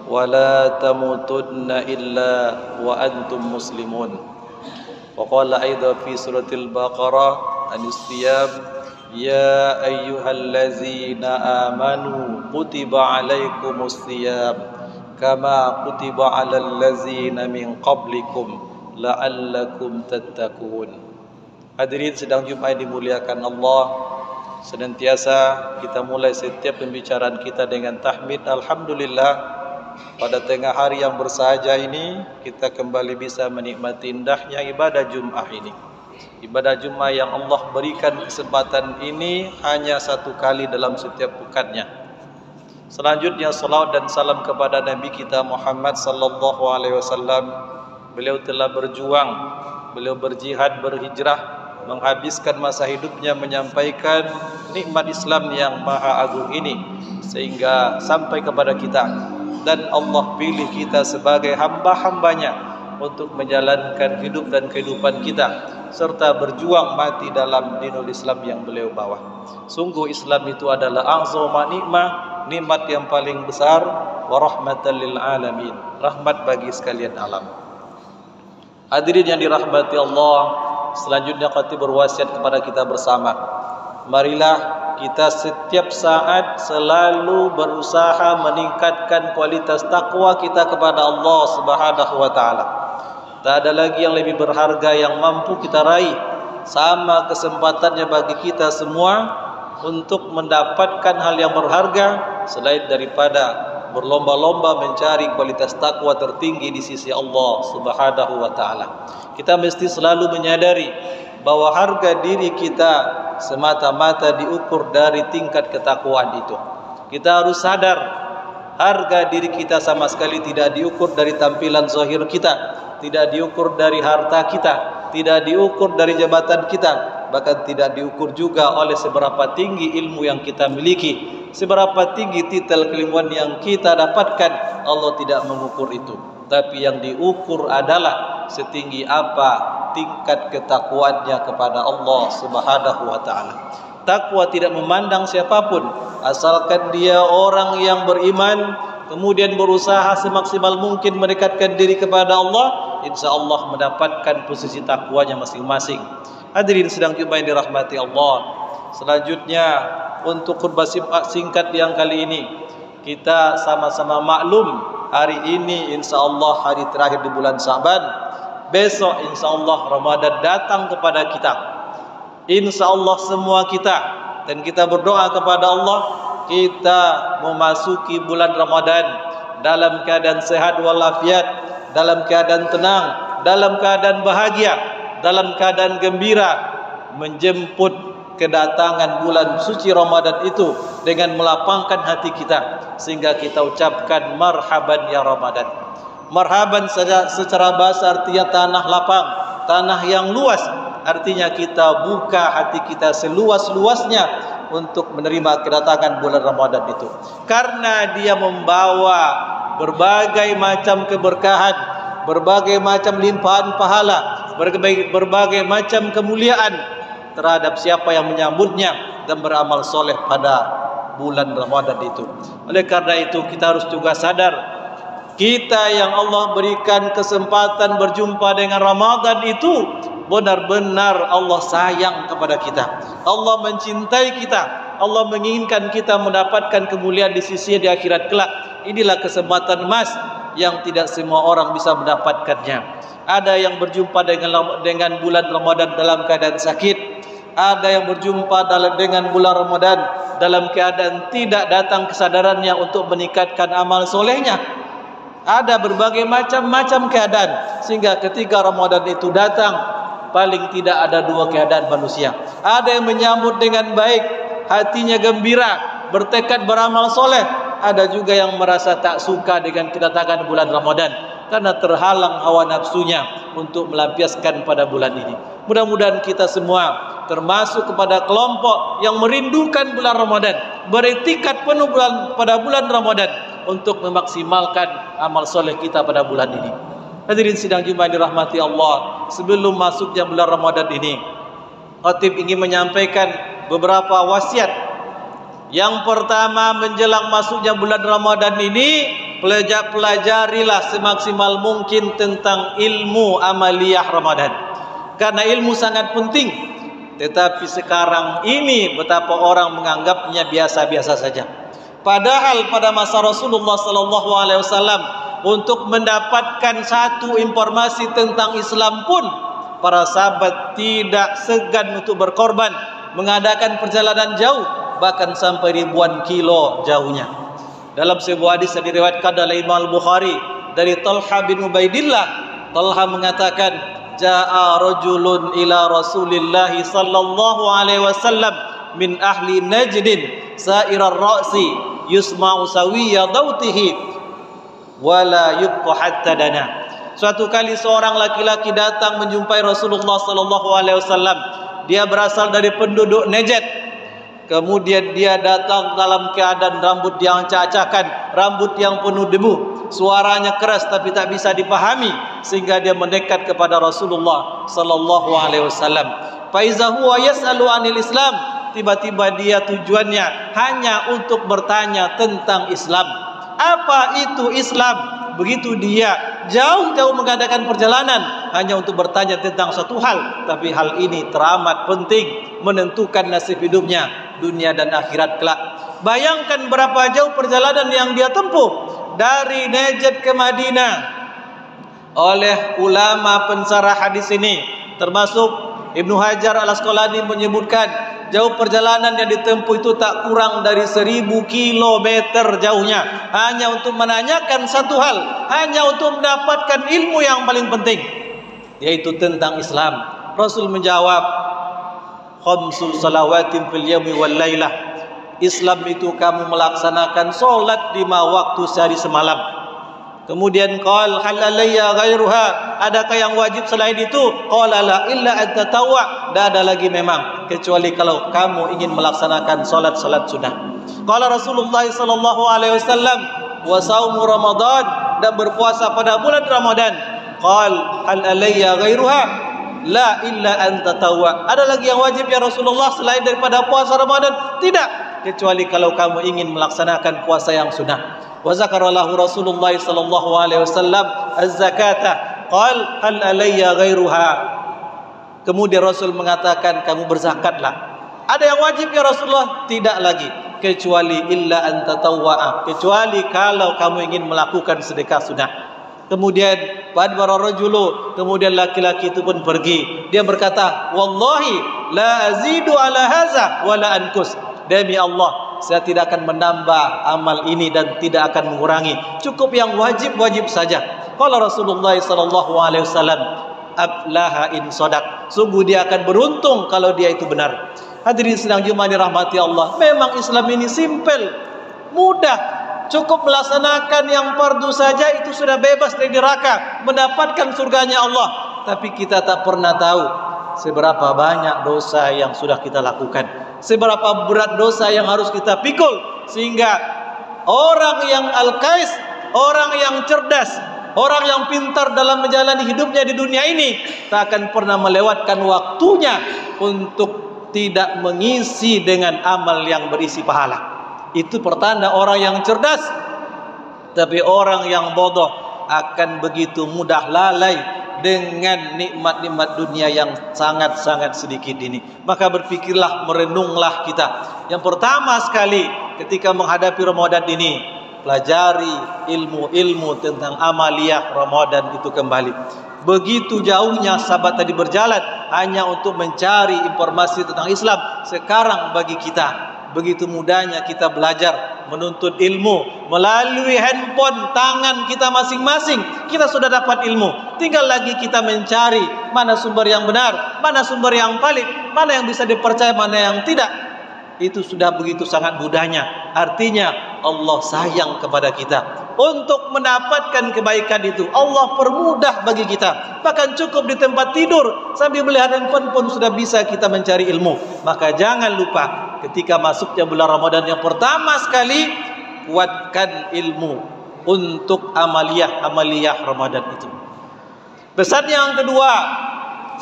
ولا تموتن إلا وأنتم مسلمون. وقال أيضا في سورة البقرة عن الصيام يا أيها الذين آمنوا كتب عليكم الصيام كما كتب على الذين من قبلكم لعلكم تتقون. Hadirin sedang Jumat dimuliakan Allah, senantiasa kita mulai setiap pembicaraan kita dengan tahmid alhamdulillah. Pada tengah hari yang bersahaja ini kita kembali bisa menikmati indahnya ibadah Jumat ini. Ibadah Jumat yang Allah berikan kesempatan ini hanya satu kali dalam setiap pekannya. Selanjutnya salawat dan salam kepada Nabi kita Muhammad sallallahu alaihi wasallam. Beliau telah berjuang, beliau berjihad, berhijrah, menghabiskan masa hidupnya menyampaikan nikmat Islam yang maha agung ini sehingga sampai kepada kita, dan Allah pilih kita sebagai hamba-hambanya untuk menjalankan hidup dan kehidupan kita serta berjuang mati dalam dinul Islam yang beliau bawa. Sungguh Islam itu adalah a'zama nikmat yang paling besar, wa rahmatan lil alamin, rahmat bagi sekalian alam. Hadirin yang dirahmati Allah, selanjutnya khatib berwasiat kepada kita bersama. Marilah kita setiap saat selalu berusaha meningkatkan kualitas takwa kita kepada Allah Subhanahu wa taala. Tak ada lagi yang lebih berharga yang mampu kita raih. Sama kesempatannya bagi kita semua untuk mendapatkan hal yang berharga selain daripada berlomba-lomba mencari kualitas takwa tertinggi di sisi Allah Subhanahu wa taala. Kita mesti selalu menyadari bahwa harga diri kita semata-mata diukur dari tingkat ketakwaan itu. Kita harus sadar harga diri kita sama sekali tidak diukur dari tampilan zahir kita, tidak diukur dari harta kita, tidak diukur dari jabatan kita, bahkan tidak diukur juga oleh seberapa tinggi ilmu yang kita miliki, seberapa tinggi titel keilmuan yang kita dapatkan. Allah tidak mengukur itu, tapi yang diukur adalah setinggi apa tingkat ketakwaannya kepada Allah Subhanahu wa taala. Takwa tidak memandang siapapun, asalkan dia orang yang beriman kemudian berusaha semaksimal mungkin mendekatkan diri kepada Allah, insya Allah mendapatkan posisi takwanya masing-masing. Hadirin sedang Jumat dirahmati Allah. Selanjutnya untuk khutbah singkat yang kali ini, kita sama-sama maklum hari ini insya Allah hari terakhir di bulan Sa'ban. Besok insya Allah Ramadan datang kepada kita, insya Allah semua kita, dan kita berdoa kepada Allah kita memasuki bulan Ramadan dalam keadaan sehat walafiat, dalam keadaan tenang, dalam keadaan bahagia, dalam keadaan gembira, menjemput kedatangan bulan suci Ramadan itu dengan melapangkan hati kita sehingga kita ucapkan marhaban ya Ramadan. Marhaban secara bahasa artinya tanah lapang, tanah yang luas. Artinya kita buka hati kita seluas-luasnya untuk menerima kedatangan bulan Ramadan itu, karena dia membawa berbagai macam keberkahan, berbagai macam limpahan pahala, berbagai macam kemuliaan terhadap siapa yang menyambutnya dan beramal soleh pada bulan Ramadan itu. Oleh karena itu kita harus juga sadar, kita yang Allah berikan kesempatan berjumpa dengan Ramadan itu benar-benar Allah sayang kepada kita. Allah mencintai kita. Allah menginginkan kita mendapatkan kemuliaan di sisi di akhirat kelak. Inilah kesempatan emas yang tidak semua orang bisa mendapatkannya. Ada yang berjumpa dengan bulan Ramadan dalam keadaan sakit. Ada yang berjumpa dengan bulan Ramadan dalam keadaan tidak datang kesadarannya untuk meningkatkan amal solehnya. Ada berbagai macam keadaan sehingga ketika Ramadan itu datang paling tidak ada dua keadaan manusia. Ada yang menyambut dengan baik, hatinya gembira, bertekad beramal soleh. Ada juga yang merasa tak suka dengan kedatangan bulan Ramadan karena terhalang hawa nafsunya untuk melampiaskan pada bulan ini. Mudah-mudahan kita semua termasuk kepada kelompok yang merindukan bulan Ramadan, beriktikad penuh pada bulan Ramadan untuk memaksimalkan amal soleh kita pada bulan ini. Hadirin sidang Jumat dirahmati Allah, sebelum masuknya bulan Ramadan ini, khatib ingin menyampaikan beberapa wasiat. Yang pertama, menjelang masuknya bulan Ramadan ini pelajarilah semaksimal mungkin tentang ilmu amaliyah Ramadan. Karena ilmu sangat penting. Tetapi sekarang ini betapa orang menganggapnya biasa-biasa saja. Padahal pada masa Rasulullah sallallahu alaihi wasallam untuk mendapatkan satu informasi tentang Islam pun para sahabat tidak segan untuk berkorban, mengadakan perjalanan jauh, bahkan sampai ribuan kilo jauhnya. Dalam sebuah hadis yang diriwayatkan oleh Imam Al-Bukhari dari Talha bin Ubaidillah, Talha mengatakan, "Ja'a rajulun ila Rasulillah sallallahu alaihi wasallam min ahli Najdin sa'irar ra'si yusma'u sawiyya dautihi wala yubqa hatta dana." Suatu kali seorang laki-laki datang menjumpai Rasulullah sallallahu alaihi wasallam. Dia berasal dari penduduk Najd. Kemudian dia datang dalam keadaan rambut yang acak-acakan, rambut yang penuh debu, suaranya keras tapi tak bisa dipahami, sehingga dia mendekat kepada Rasulullah sallallahu alaihi wasallam. Fa iza huwa yas'alu 'anil Islam, tiba-tiba dia tujuannya hanya untuk bertanya tentang Islam. Apa itu Islam? Begitu dia jauh-jauh mengadakan perjalanan hanya untuk bertanya tentang satu hal, tapi hal ini teramat penting menentukan nasib hidupnya dunia dan akhirat kelak. Bayangkan berapa jauh perjalanan yang dia tempuh dari Najd ke Madinah. Oleh ulama pensarah hadis ini termasuk Ibnu Hajar Al-Asqalani menyebutkan jauh perjalanan yang ditempuh itu tak kurang dari 1000 kilometer jauhnya, hanya untuk menanyakan satu hal, hanya untuk mendapatkan ilmu yang paling penting, yaitu tentang Islam. Rasul menjawab, "Khamsu salawatin fil yawmi wal lailah." Islam itu kamu melaksanakan solat 5 waktu sehari semalam. Kemudian qala hal alayya ghairuha, adakah yang wajib selain itu? Qala la illa an tatawwa, tidak ada lagi memang kecuali kalau kamu ingin melaksanakan salat-salat sunnah. Qala Rasulullah sallallahu alaihi wasallam wa saumu Ramadan, dan berpuasa pada bulan Ramadan. Qala hal alayya ghairuha, la illa an tatawwa, ada lagi yang wajib ya Rasulullah selain daripada puasa Ramadan? Tidak, kecuali kalau kamu ingin melaksanakan puasa yang sunnah. Wa zakaralahu Rasulullah sallallahu alaihi wasallam az-zakata, qal hal alayya ghairuha. Kemudian Rasul mengatakan, kamu berzakatlah. Ada yang wajib ya Rasulullah? Tidak lagi, kecuali illa an tatawwa, kecuali kalau kamu ingin melakukan sedekah sunnah. Kemudian fadbara rajulu, kemudian laki-laki itu pun pergi. Dia berkata, wallahi la azidu ala haza wa la ankus, demi Allah saya tidak akan menambah amal ini dan tidak akan mengurangi, cukup yang wajib-wajib saja. Qala Rasulullah sallallahu alaihi wasallam, aflaha in sadaq, sungguh dia akan beruntung kalau dia itu benar. Hadirin sedang Jumat dirahmati Allah, memang Islam ini simple, mudah, cukup melaksanakan yang fardu saja itu sudah bebas dari neraka, mendapatkan surganya Allah. Tapi kita tak pernah tahu seberapa banyak dosa yang sudah kita lakukan, seberapa berat dosa yang harus kita pikul, sehingga orang yang al-kais, orang yang cerdas, orang yang pintar dalam menjalani hidupnya di dunia ini tak akan pernah melewatkan waktunya untuk tidak mengisi dengan amal yang berisi pahala. Itu pertanda orang yang cerdas. Tapi orang yang bodoh akan begitu mudah lalai dengan nikmat-nikmat dunia yang sangat-sangat sedikit ini. Maka berpikirlah, merenunglah kita. Yang pertama sekali ketika menghadapi Ramadan ini, pelajari ilmu-ilmu tentang amaliyah Ramadan itu kembali. Begitu jauhnya sahabat tadi berjalan hanya untuk mencari informasi tentang Islam. Sekarang bagi kita begitu mudahnya kita belajar, menuntut ilmu melalui handphone tangan kita masing-masing. Kita sudah dapat ilmu, tinggal lagi kita mencari mana sumber yang benar, mana sumber yang valid, mana yang bisa dipercaya, mana yang tidak. Itu sudah begitu sangat mudahnya. Artinya Allah sayang kepada kita. Untuk mendapatkan kebaikan itu Allah permudah bagi kita. Bahkan cukup di tempat tidur sambil melihat handphone pun sudah bisa kita mencari ilmu. Maka jangan lupa ketika masuknya bulan Ramadan, yang pertama sekali kuatkan ilmu untuk amaliyah Ramadan itu. Pesan yang kedua,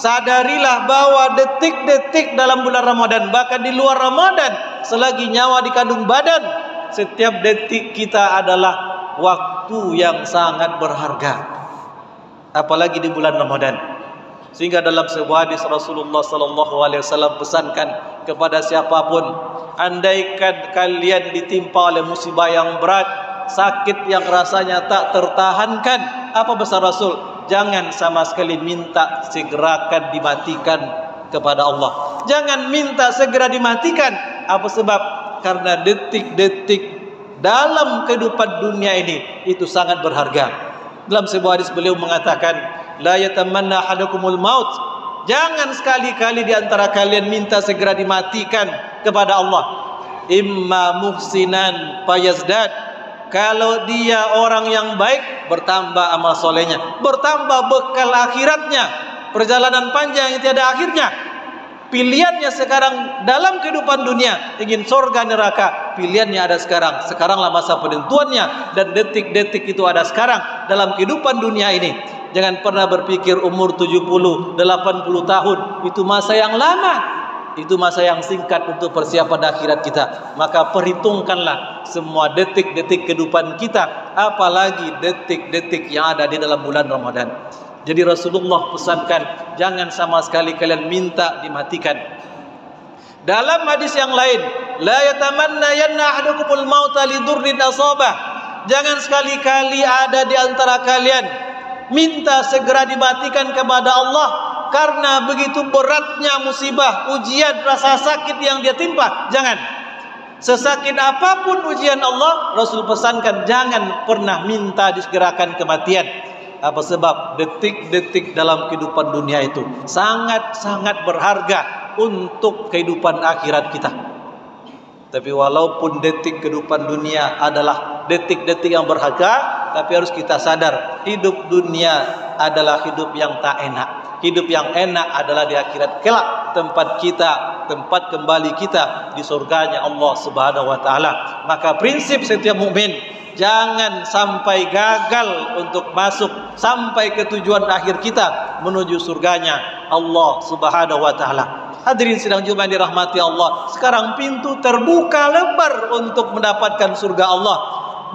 sadarilah bahwa detik-detik dalam bulan Ramadan, bahkan di luar Ramadan, selagi nyawa di kandung badan, setiap detik kita adalah waktu yang sangat berharga, apalagi di bulan Ramadan. Sehingga dalam sebuah hadis Rasulullah sallallahu alaihi wasallam pesankan kepada siapapun, andaikan kalian ditimpa oleh musibah yang berat, sakit yang rasanya tak tertahankan, apa pesan Rasul? Jangan sama sekali minta segerakan dimatikan kepada Allah. Jangan minta segera dimatikan. Apa sebab? Karena detik-detik dalam kehidupan dunia ini itu sangat berharga. Dalam sebuah hadis beliau mengatakan, la yatamanna ahadukumul maut. Jangan sekali-kali di antara kalian minta segera dimatikan kepada Allah. Imma muhsinan fayazdad. Kalau dia orang yang baik, bertambah amal solehnya, bertambah bekal akhiratnya, perjalanan panjang yang tiada akhirnya. Pilihannya sekarang dalam kehidupan dunia, ingin surga neraka, pilihannya ada sekarang. Sekaranglah masa penentuannya, dan detik-detik itu ada sekarang dalam kehidupan dunia ini. Jangan pernah berpikir umur 70, 80 tahun itu masa yang lama. Itu masa yang singkat untuk persiapan akhirat kita. Maka perhitungkanlah semua detik-detik kehidupan kita, apalagi detik-detik yang ada di dalam bulan Ramadan. Jadi Rasulullah pesankan, jangan sama sekali kalian minta dimatikan. Dalam hadis yang lain, la yatamanna yanna ahadukumul mauta lidurrin asabah. Jangan sekali-kali ada di antara kalian minta segera dimatikan kepada Allah karena begitu beratnya musibah, ujian, rasa sakit yang dia timpa. Jangan. Sesakit apapun ujian Allah, Rasul pesankan jangan pernah minta disegerakan kematian. Apa sebab? Detik-detik dalam kehidupan dunia itu sangat-sangat berharga untuk kehidupan akhirat kita. Tapi walaupun detik kehidupan dunia adalah detik-detik yang berharga, tapi harus kita sadar, hidup dunia adalah hidup yang tak enak. Hidup yang enak adalah di akhirat kelak, tempat kita, tempat kembali kita di surganya Allah Subhanahu wa taala. Maka prinsip setiap mukmin, jangan sampai gagal untuk masuk sampai ke tujuan akhir kita menuju surganya Allah Subhanahu wa taala. Hadirin sidang Jumat yang dirahmati Allah, sekarang pintu terbuka lebar untuk mendapatkan surga Allah.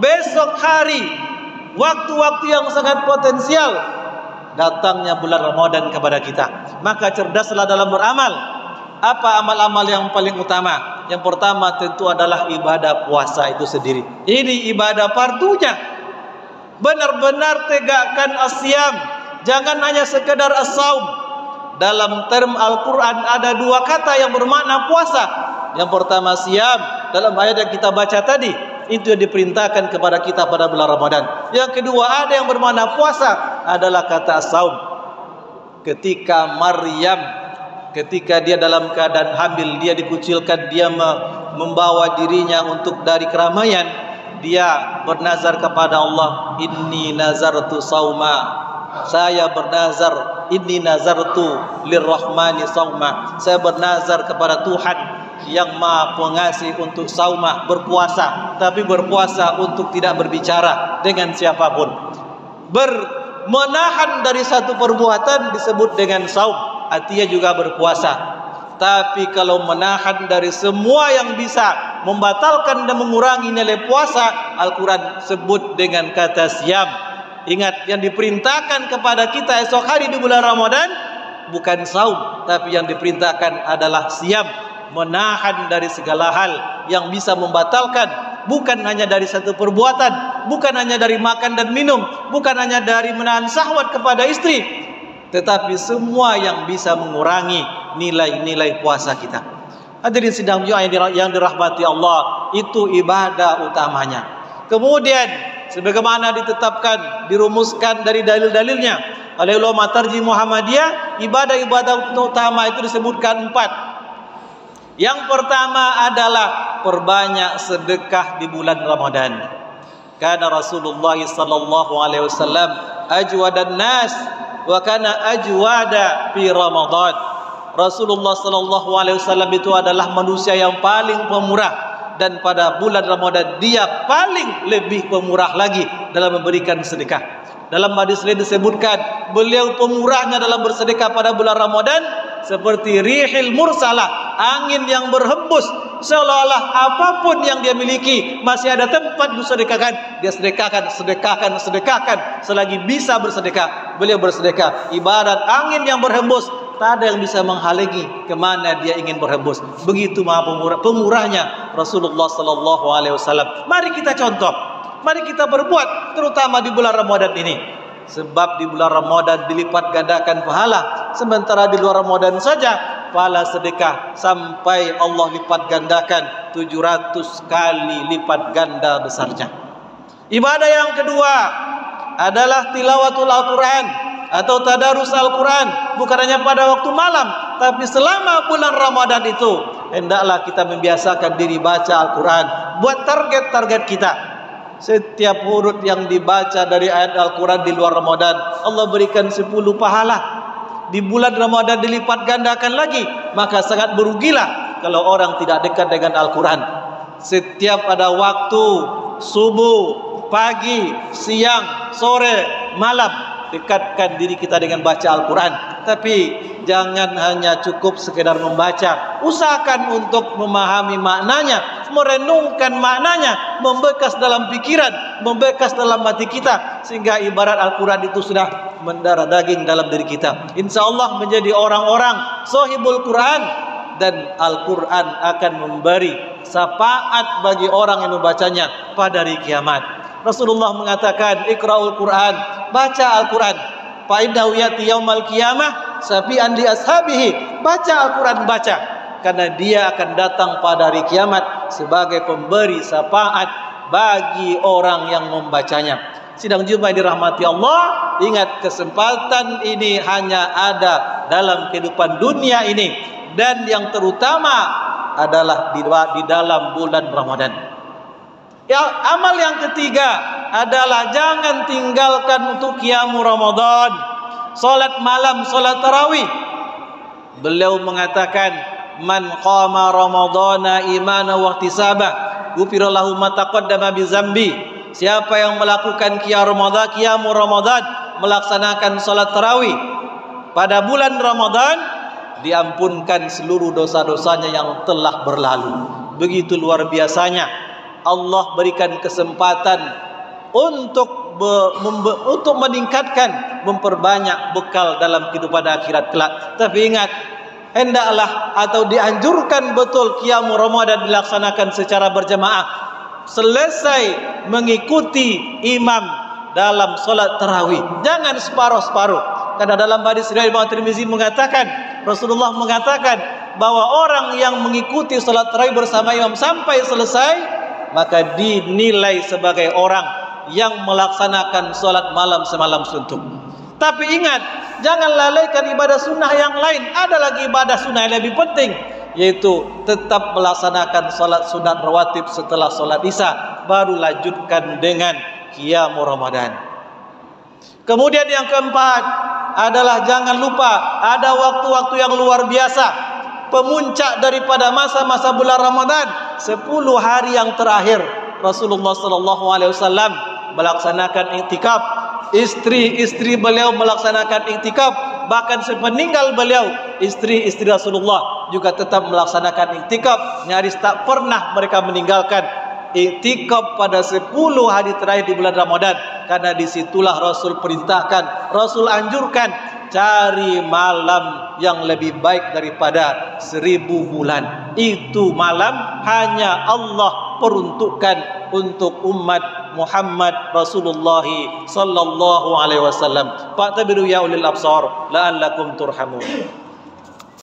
Besok hari, waktu-waktu yang sangat potensial datangnya bulan Ramadan kepada kita. Maka cerdaslah dalam beramal. Apa amal-amal yang paling utama? Yang pertama tentu adalah ibadah puasa itu sendiri. Ini ibadah fardunya. Benar-benar tegakkan as-siyam. Jangan hanya sekedar as-saum. Dalam term Al-Quran ada dua kata yang bermakna puasa. Yang pertama siyam, dalam ayat yang kita baca tadi, itu yang diperintahkan kepada kita pada bulan Ramadan. Yang kedua ada yang bermakna puasa, adalah kata as-saum. Ketika Maryam, ketika dia dalam keadaan hamil, dia dikucilkan, dia membawa dirinya untuk dari keramaian, dia bernazar kepada Allah, inni nazartu sauma, saya bernazar, inni nazartu lirrahmani sauma, saya bernazar kepada Tuhan yang Maha Pengasih untuk saumah, berpuasa, tapi berpuasa untuk tidak berbicara dengan siapapun. Menahan dari satu perbuatan disebut dengan saum, artinya juga berpuasa. Tapi kalau menahan dari semua yang bisa membatalkan dan mengurangi nilai puasa, Al-Quran sebut dengan kata siyam. Ingat, yang diperintahkan kepada kita esok hari di bulan Ramadan bukan saum, tapi yang diperintahkan adalah siyam. Menahan dari segala hal yang bisa membatalkan, bukan hanya dari satu perbuatan, bukan hanya dari makan dan minum, bukan hanya dari menahan syahwat kepada istri, tetapi semua yang bisa mengurangi nilai-nilai puasa kita. Hadirin sidang yang dirahmati Allah, itu ibadah utamanya. Kemudian sebagaimana ditetapkan, dirumuskan dari dalil-dalilnya oleh ulama tarjih Muhammadiyah, ibadah-ibadah utama itu disebutkan 4. Yang pertama adalah perbanyak sedekah di bulan Ramadan. Karena Rasulullah sallallahu alaihi wasallam ajwadan nas wa kana ajwada fi Ramadan. Rasulullah sallallahu alaihi wasallam itu adalah manusia yang paling pemurah, dan pada bulan Ramadan dia paling lebih pemurah lagi dalam memberikan sedekah. Dalam hadis lain disebutkan beliau pemurahnya dalam bersedekah pada bulan Ramadan seperti rihil mursalah, angin yang berhembus, seolah-olah apapun yang dia miliki masih ada tempat disedekahkan. Dia sedekahkan selagi bisa bersedekah. Beliau bersedekah ibarat angin yang berhembus, tak ada yang bisa menghalangi kemana dia ingin berhembus. Begitu maha pemurahnya Rasulullah sallallahu alaihi wasallam. Mari kita contoh, mari kita berbuat, terutama di bulan Ramadan ini. Sebab di bulan Ramadan dilipat gandakan pahala, sementara di luar Ramadan saja pahala sedekah sampai Allah lipat gandakan 700 kali lipat ganda besarnya. Ibadah yang kedua adalah tilawatul Al-Quran atau tadarus Al-Quran. Bukan hanya pada waktu malam, tapi selama bulan Ramadan itu hendaklah kita membiasakan diri baca Al-Quran. Buat target-target kita. Setiap huruf yang dibaca dari ayat Al-Quran di luar Ramadan, Allah berikan 10 pahala. Di bulan Ramadan dilipat gandakan lagi. Maka sangat berugilah kalau orang tidak dekat dengan Al-Quran. Setiap ada waktu, subuh, pagi, siang, sore, malam, dekatkan diri kita dengan baca Al-Quran. Tapi jangan hanya cukup sekedar membaca. Usahakan untuk memahami maknanya, merenungkan maknanya, membekas dalam pikiran, membekas dalam hati kita, sehingga ibarat Al-Quran itu sudah mendarah daging dalam diri kita. Insya Allah menjadi orang-orang sahibul Quran, dan Al-Quran akan memberi syafaat bagi orang yang membacanya pada hari kiamat. Rasulullah mengatakan, Iqra'ul Quran, baca Al-Quran, fa'innahu ya'ti yaumal qiyamah syafi'an li ashabihi. Baca Al-Quran, baca, karena dia akan datang pada hari kiamat sebagai pemberi syafaat bagi orang yang membacanya. Sidang Jumat dirahmati Allah, ingat kesempatan ini hanya ada dalam kehidupan dunia ini, dan yang terutama adalah di dalam bulan Ramadan. Ya, amal yang ketiga adalah jangan tinggalkan untuk qiyamul Ramadan, salat malam, salat tarawih. Beliau mengatakan, man qama ramadhana imanan wa ihtisaba ghufira lahu ma taqaddama bi dzambi. Siapa yang melakukan qiyamul Ramadan, melaksanakan salat tarawih pada bulan Ramadan, diampunkan seluruh dosa-dosanya yang telah berlalu. Begitu luar biasanya Allah berikan kesempatan untuk meningkatkan, memperbanyak bekal dalam kehidupan akhirat kelak. Tapi ingat, hendaklah atau dianjurkan betul qiyamul Ramadan dilaksanakan secara berjamaah. Selesai mengikuti imam dalam solat tarawih, jangan separuh-separuh. Karena dalam hadis riwayat Imam Tirmizi mengatakan, Rasulullah mengatakan bahwa orang yang mengikuti solat tarawih bersama imam sampai selesai, maka dinilai sebagai orang yang melaksanakan solat malam semalam suntuk. Tapi ingat, jangan lalaikan ibadah sunnah yang lain. Ada lagi ibadah sunnah yang lebih penting, yaitu tetap melaksanakan solat sunat rawatib setelah solat isya, baru lanjutkan dengan qiyamul Ramadan. Kemudian yang keempat adalah jangan lupa ada waktu-waktu yang luar biasa, pemuncak daripada masa-masa bulan Ramadan, 10 hari yang terakhir. Rasulullah sallallahu alaihi wasallam melaksanakan iktikaf, istri-istri beliau melaksanakan iktikaf, bahkan sepeninggal beliau istri-istri Rasulullah juga tetap melaksanakan iktikaf, nyaris tak pernah mereka meninggalkan iktikaf pada 10 hari terakhir di bulan Ramadan. Karena disitulah Rasul perintahkan, Rasul anjurkan, cari malam yang lebih baik daripada 1000 bulan. Itu malam hanya Allah peruntukkan untuk umat Muhammad Rasulullah sallallahu alaihi wasallam. Fa'tabiru ya ulil absar la'allakum turhamun.